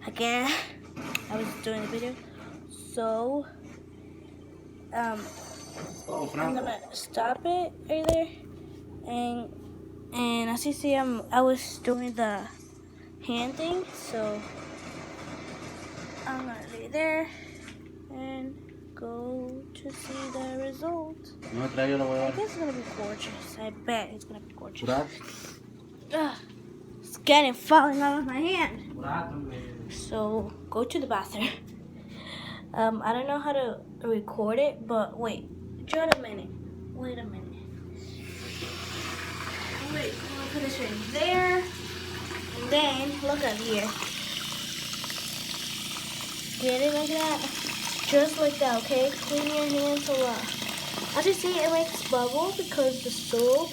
again, I was doing the video. So, I'm gonna stop it right there. And as you see, I was doing the hand thing. So, I'm gonna leave there and go to see the result. I guess it's gonna be gorgeous. I bet it's gonna be gorgeous. It's getting falling out of my hand. So go to the bathroom. I don't know how to record it, but wait, just a minute. Wait a minute. Wait, I'm gonna put this right there, and then look up here. Get it like that, just like that. Okay, clean your hands a lot. As you see, it makes bubble because the soap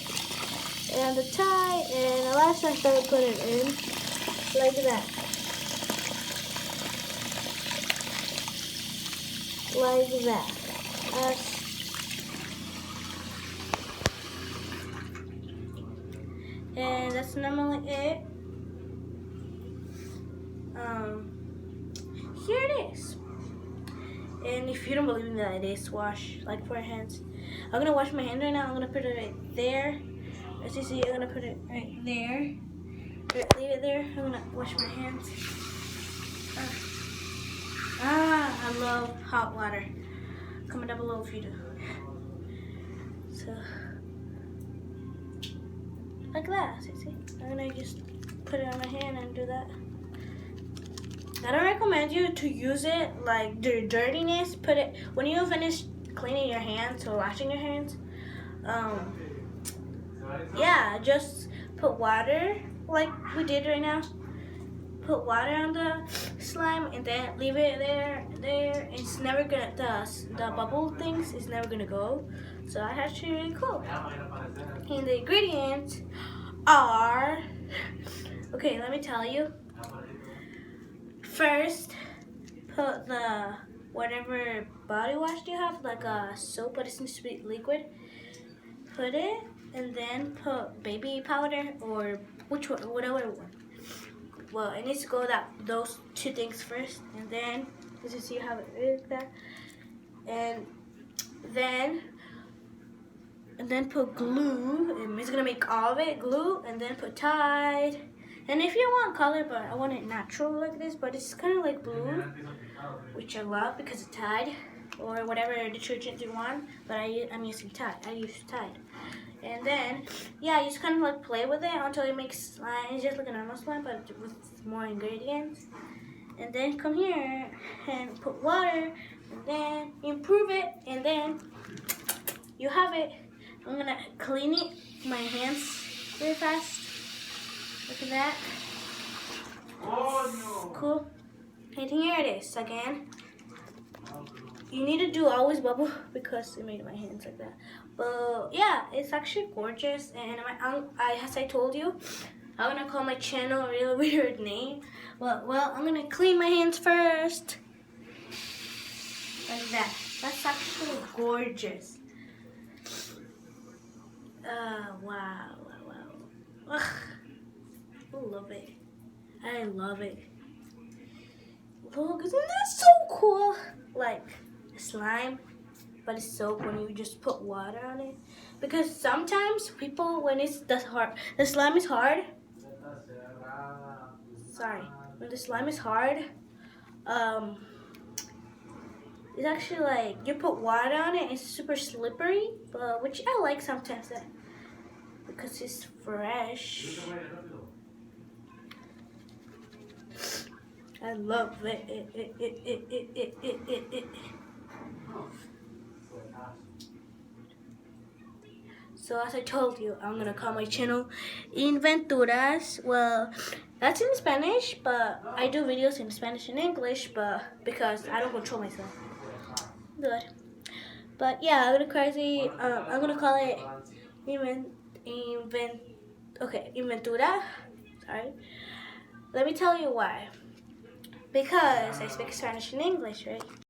and the tie, and the last time I put it in like that. Like that. And that's normally it. Here it is. And if you don't believe me that it is wash, like for your hands, I'm gonna wash my hand right now. I'm gonna put it right there. As you see, I'm gonna put it right there. Leave it there. I'm gonna wash my hands. I love hot water. Comment down below if you do. So, like that. See? I'm gonna just put it on my hand and do that. I don't recommend you to use it like the dirtiness. Put it when you finish cleaning your hands or washing your hands. Yeah, just put water like we did right now. Put water on the slime and then leave it there. It's never gonna the bubble things is never gonna go. So that's actually really cool. And the ingredients are okay. Let me tell you. First, put the whatever body wash you have, like a soap, but it needs to be liquid. Put it, and then put baby powder or which one, whatever one. Well, it needs to go those two things first, and then as you see, you have it like that, and then put glue. And it's gonna make all of it glue, and then put Tide. And if you want color, but I want it natural like this, but it's kind of like blue, which I love because it's Tide, or whatever detergent you want. But I'm using Tide. I use Tide. And then, yeah, you just kind of like play with it until it makes slime. It's just like a normal slime, but with more ingredients. And then come here and put water, and then improve it, and then you have it. I'm gonna clean it, my hands really fast. Look at that. Oh, no. Cool. And here it is again. You need to do always bubble because it made my hands like that. But yeah, it's actually gorgeous. And as I told you, I'm gonna call my channel a really weird name. Well, I'm gonna clean my hands first. Like that. That's actually gorgeous. Wow. Ugh. I love it. I love it. Look, isn't that so cool? Like slime, but it's soap when you just put water on it. Because sometimes people, when the slime is hard. Sorry, when the slime is hard, it's actually like you put water on it. It's super slippery, but which I like sometimes because it's fresh. I love it. So as I told you, I'm gonna call my channel Inventuras. Well, that's in Spanish, but I do videos in Spanish and English, but because I don't control myself. Good. But yeah, I'm gonna call it Inventura. Sorry. Let me tell you why. Because I speak Spanish and English, right?